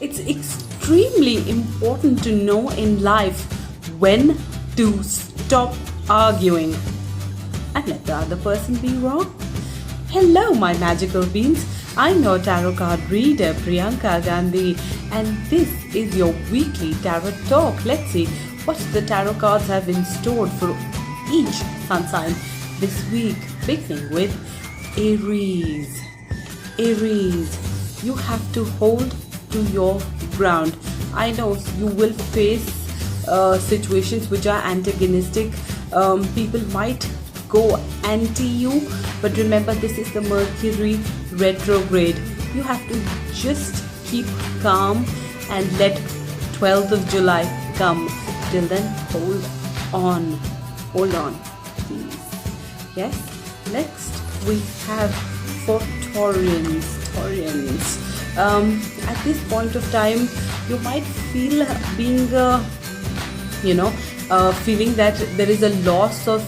It's extremely important to know in life when to stop arguing and let the other person be wrong. Hello, my magical beings. I'm your tarot card reader, Priyanka Gandhi, and this is your weekly tarot talk. Let's see what the tarot cards have in store for each sun sign this week, beginning with Aries. Aries, you have to hold to your ground. I know you will face situations which are antagonistic. People might go anti you, but remember, this is the Mercury retrograde. You have to just keep calm and let 12th of July come. Till then, hold on, please. Yes. Next we have for Taurians. At this point of time, you might feel being feeling that there is a loss of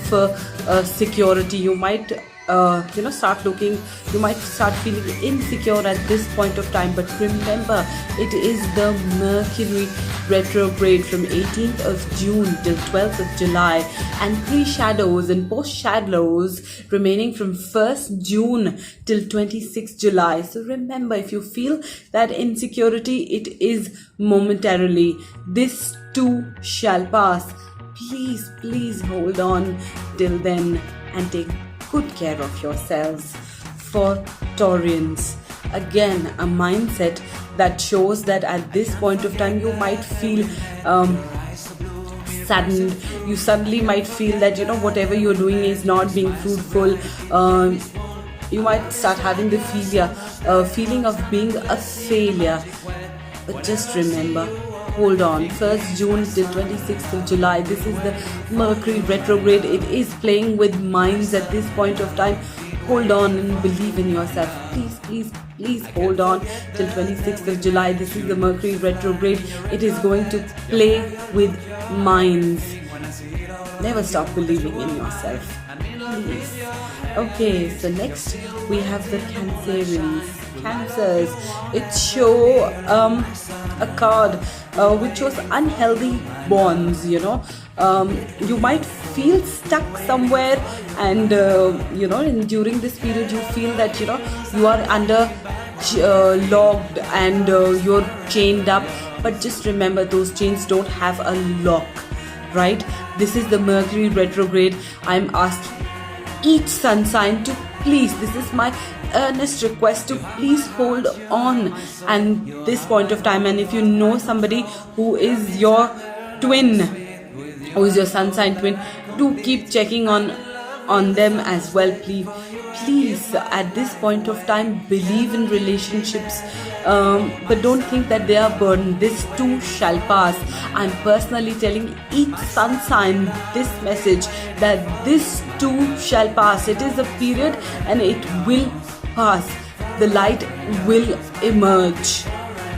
security. You might you might start feeling insecure at this point of time, but remember, it is the Mercury retrograde from 18th of June till 12th of July, and pre-shadows and post-shadows remaining from 1st June till 26th July. So remember, if you feel that insecurity, it is momentarily. This too shall pass. Please hold on till then and take good care of yourselves. For Taurians, again, a mindset that shows that at this point of time you might feel saddened. You suddenly might feel that whatever you're doing is not being fruitful. You might start having the feeling of being a failure. But just remember, hold on. 1st June till 26th of July. This is the Mercury retrograde. It is playing with minds at this point of time. Hold on and believe in yourself. Please hold on till 26th of July. This is the Mercury retrograde. It is going to play with minds. Never stop believing in yourself. Please. Okay, so next we have the Cancers. It show a card which shows unhealthy bonds. You might feel stuck somewhere, and during this period you feel that you are under locked and you're chained up. But just remember, those chains don't have a lock, right? This is the Mercury retrograde. I'm asking each sun sign to please, this is my earnest request, to please hold on and this point of time. And if you know somebody who is your twin, who is your sun sign twin, do keep checking on them as well. Please, at this point of time, believe in relationships, but don't think that they are burdened. This too shall pass. I'm personally telling each sun sign this message, that this too shall pass. It is a period and it will pass. The light will emerge.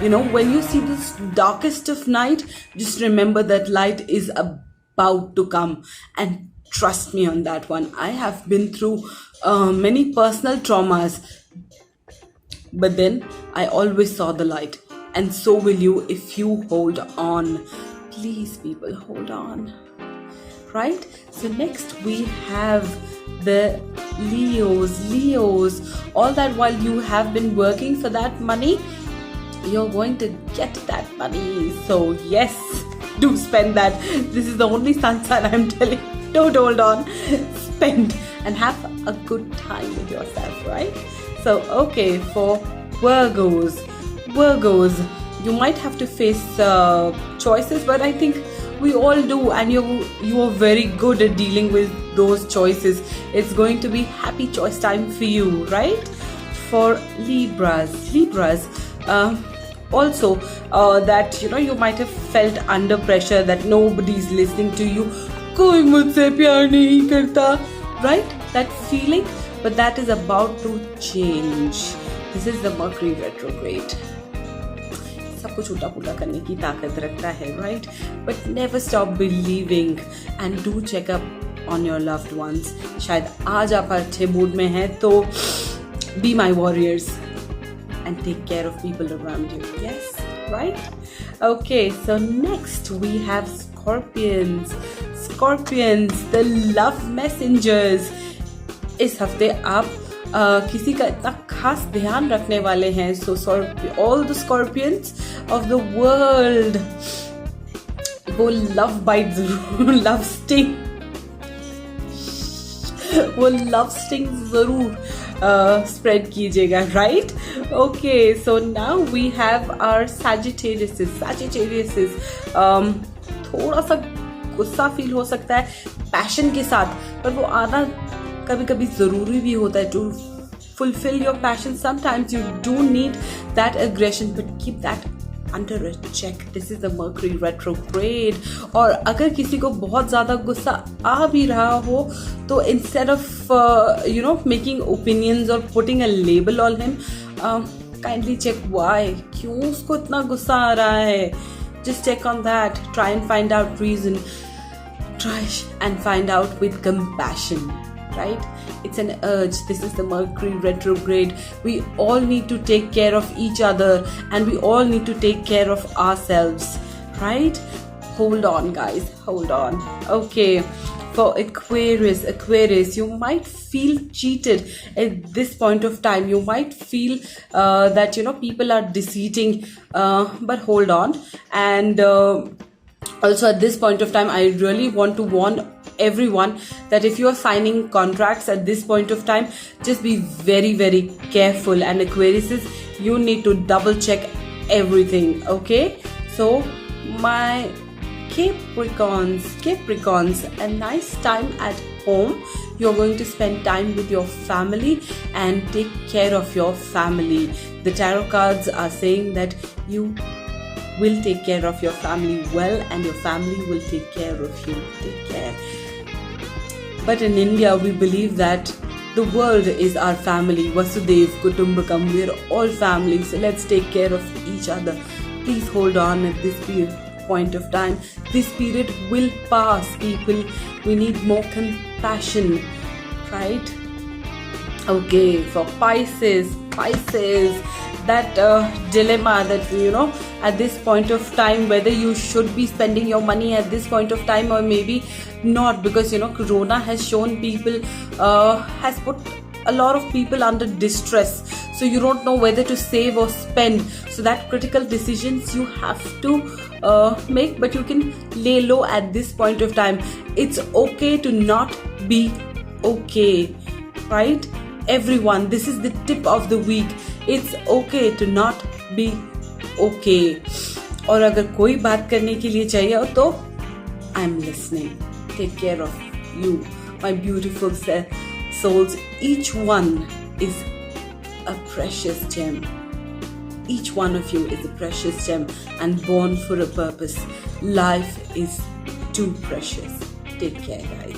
When you see this darkest of night, just remember that light is about to come, and trust me on that one. I have been through many personal traumas, but then I always saw the light, and so will you if you hold on. Please, people, hold on. Right? So next we have the Leos. All that while you have been working for that money, you're going to get that money. So yes, do spend that. This is the only sun sign I'm telling. Don't hold on. Spend and have a good time with yourself, right? So okay, for Virgos, you might have to face choices, but I think we all do, and you are very good at dealing with those choices. It's going to be happy choice time for you, right? For Libras, also that you might have felt under pressure, that nobody's listening to you. Koi mujhse pyar nahi karta, right? That feeling, but that is about to change. This is the Mercury retrograde. सब कुछ उल्टा पुल्टा करने की ताकत रखता है, right? But never stop believing and do check up on your loved ones. शायद आज आप अच्छे मूड में हैं, तो be my warriors and take care of people around you. Yes, right? Okay, so next we have Scorpions. Scorpions, the love messengers. इस हफ्ते आप किसी का इतना खास ध्यान रखने वाले हैं. So all the Scorpions of the world, वो love bite जरूर, love sting, वो love sting जरूर spread कीजिएगा, right? Okay, so now we have our Sagittarius. थोड़ा सा गुस्सा फील हो सकता है पैशन के साथ, पर वो आना कभी कभी जरूरी भी होता है. To fulfill your passion, sometimes you do need that aggression, but keep that under a check. This is the Mercury retrograde. और अगर किसी को बहुत ज़्यादा गुस्सा आ भी रहा हो, तो instead of making opinions or putting a label on him, kindly check why, क्यों उसको इतना गुस्सा आ रहा है. Just check on that. Try and find out reason. Try and find out with compassion. Right? It's an urge. This is the Mercury retrograde. We all need to take care of each other, and we all need to take care of ourselves. Right? Hold on, guys. Hold on. Okay. For Aquarius, you might feel cheated at this point of time. You might feel that people are deceiving, but hold on. And also at this point of time, I really want to warn everyone that if you are signing contracts at this point of time, just be very, very careful. And Aquarius, you need to double check everything. Okay, so my Capricorns, a nice time at home. You're going to spend time with your family and take care of your family. The tarot cards are saying that you will take care of your family well, and your family will take care of you. Take care. But in India, we believe that the world is our family. Vasudhaiv Kutumbakam. We're all family. So let's take care of each other. Please hold on at this point of time. This period will pass, people. We need more compassion, right? Okay, for Pisces, that dilemma that at this point of time, whether you should be spending your money at this point of time or maybe not, because Corona has shown people, has put a lot of people under distress, so you don't know whether to save or spend. So that critical decisions you have to make, but you can lay low at this point of time. It's okay to not be okay, right? Everyone, this is the tip of the week. It's okay to not be okay. और अगर कोई बात करने के लिए चाहिए हो तो I'm listening. Take care of you, my beautiful souls. Each one is a precious gem. Each one of you is a precious gem and born for a purpose. Life is too precious. Take care, guys.